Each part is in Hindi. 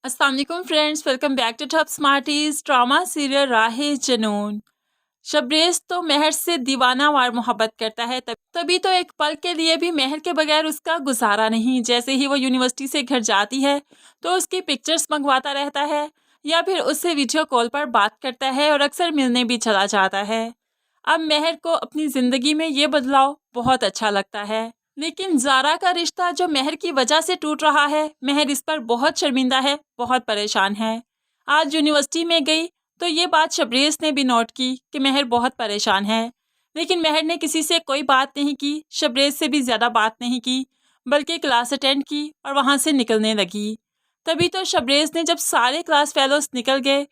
अस्सलाम वालेकुम friends, welcome back to top smarties. Drama serial Rahe Junoon. Shabrez तो मेहर से दीवानावार मोहब्बत करता है, तभी तो एक पल के लिए भी मेहर के बगैर उसका गुजारा नहीं। जैसे ही वो यूनिवर्सिटी से घर जाती है तो उसकी पिक्चर्स मंगवाता रहता है या फिर उससे वीडियो कॉल पर बात करता है और अक्सर मिलने भी चला जाता है। अब मेहर को अपनी ज़िंदगी में ये बदलाव बहुत अच्छा लगता है, लेकिन ज़ारा का रिश्ता जो मेहर की वजह से टूट रहा है, मेहर इस पर बहुत शर्मिंदा है, बहुत परेशान है। आज यूनिवर्सिटी में गई तो ये बात शबरेज़ ने भी नोट की कि मेहर बहुत परेशान है, लेकिन मेहर ने किसी से कोई बात नहीं की, शबरेज़ से भी ज़्यादा बात नहीं की, बल्कि क्लास अटेंड की और वहाँ से निकलने लगी। तभी तो शबरेज़ ने जब सारे क्लास फेलोज निकल गए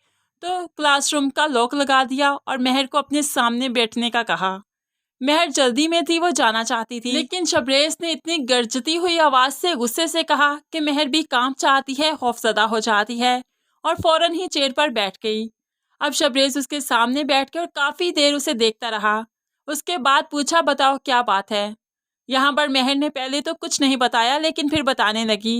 तो क्लासरूम का लॉक लगा दिया और मेहर को अपने सामने बैठने का कहा। मेहर जल्दी में थी, वो जाना चाहती थी, लेकिन शबरेज़ ने इतनी गरजती हुई आवाज़ से गुस्से से कहा कि मेहर भी काम चाहती है, खौफज़दा हो जाती है और फ़ौरन ही चेयर पर बैठ गई। अब शबरेज़ उसके सामने बैठकर काफ़ी देर उसे देखता रहा। उसके बाद पूछा, बताओ क्या बात है। यहाँ पर मेहर ने पहले तो कुछ नहीं बताया, लेकिन फिर बताने लगी।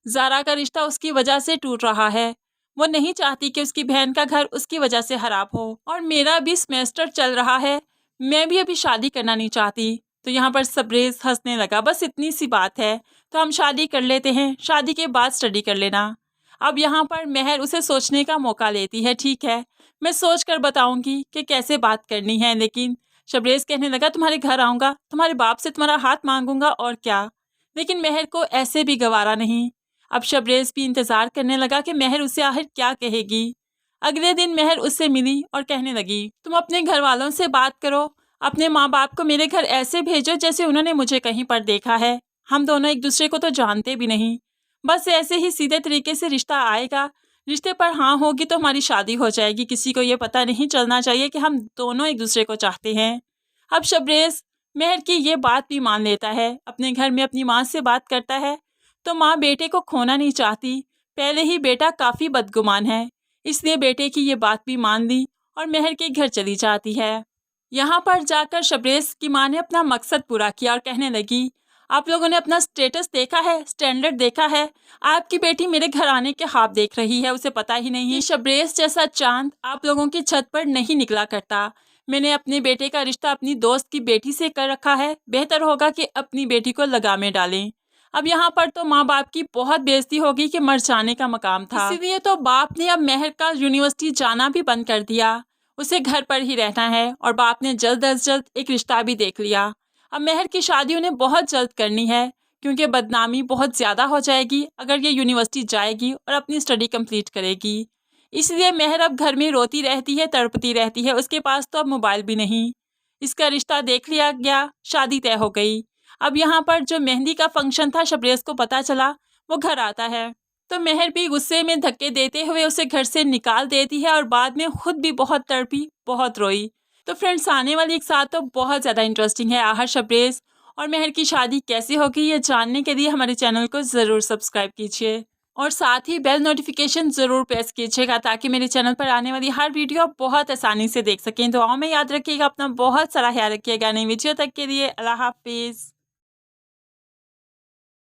ज़ारा का रिश्ता उसकी वजह से टूट रहा है। वो नहीं चाहती कि उसकी बहन का घर उसकी वजह से ख़राब हो, और मेरा भी सेमेस्टर चल रहा है, मैं भी अभी शादी करना नहीं चाहती। तो यहाँ पर शबरेज़ हंसने लगा, बस इतनी सी बात है तो हम शादी कर लेते हैं, शादी के बाद स्टडी कर लेना। अब यहाँ पर मेहर उसे सोचने का मौका लेती है। ठीक है, मैं सोच कर बताऊंगी कि कैसे बात करनी है, लेकिन शबरेज़ कहने लगा, तुम्हारे घर आऊँगा, तुम्हारे बाप से तुम्हारा हाथ मांगूंगा और क्या। लेकिन मेहर को ऐसे भी गवारा नहीं। अब शबरेज़ भी इंतज़ार करने लगा कि मेहर उसे आखिर क्या कहेगी। अगले दिन मेहर उससे मिली और कहने लगी, तुम अपने घर वालों से बात करो, अपने माँ बाप को मेरे घर ऐसे भेजो जैसे उन्होंने मुझे कहीं पर देखा है। हम दोनों एक दूसरे को तो जानते भी नहीं, बस ऐसे ही सीधे तरीके से रिश्ता आएगा, रिश्ते पर हाँ होगी तो हमारी शादी हो जाएगी, किसी को ये पता नहीं चलना चाहिए कि हम दोनों एक दूसरे को चाहते हैं। अब शबरेज़ मेहर की ये बात भी मान लेता है, अपने घर में अपनी माँ से बात करता है तो माँ बेटे को खोना नहीं चाहती। पहले ही बेटा काफ़ी बदगुमान है, इसलिए बेटे की ये बात भी मान ली और मेहर के घर चली जाती है। यहाँ पर जाकर शबरेज़ की माँ ने अपना मकसद पूरा किया और कहने लगी, आप लोगों ने अपना स्टेटस देखा है, स्टैंडर्ड देखा है। आपकी बेटी मेरे घर आने के ख्वाब देख रही है, उसे पता ही नहीं है शबरेज़ जैसा चांद आप लोगों की छत पर नहीं निकला करता। मैंने अपने बेटे का रिश्ता अपनी दोस्त की बेटी से कर रखा है, बेहतर होगा कि अपनी बेटी को लगा में डालें। अब यहाँ पर तो माँ बाप की बहुत बेइज्जती होगी कि मर जाने का मकाम था, इसीलिए तो बाप ने अब मेहर का यूनिवर्सिटी जाना भी बंद कर दिया, उसे घर पर ही रहना है। और बाप ने जल्द अज जल्द एक रिश्ता भी देख लिया। अब मेहर की शादी उन्हें बहुत जल्द करनी है, क्योंकि बदनामी बहुत ज़्यादा हो जाएगी अगर ये यूनिवर्सिटी जाएगी और अपनी स्टडी कंप्लीट करेगी। इसलिए मेहर अब घर में रोती रहती है, तड़पती रहती है, उसके पास तो अब मोबाइल भी नहीं। इसका रिश्ता देख लिया गया, शादी तय हो गई। अब यहाँ पर जो मेहंदी का फंक्शन था, शबरेज़ को पता चला, वो घर आता है तो मेहर भी गुस्से में धक्के देते हुए उसे घर से निकाल देती है और बाद में खुद भी बहुत तड़पी, बहुत रोई। तो फ्रेंड्स, आने वाली एक साथ तो बहुत ज़्यादा इंटरेस्टिंग है। आखिर शबरेज़ और मेहर की शादी कैसे होगी, ये जानने के लिए हमारे चैनल को ज़रूर सब्सक्राइब कीजिए और साथ ही बेल नोटिफिकेशन ज़रूर प्रेस कीजिएगा, ताकि मेरे चैनल पर आने वाली हर वीडियो आप बहुत आसानी से देख सकें। दुआओं में याद रखिएगा, अपना बहुत सारा ख्याल रखिएगा। नई वीडियो तक के लिए अल्लाह हाफिज़।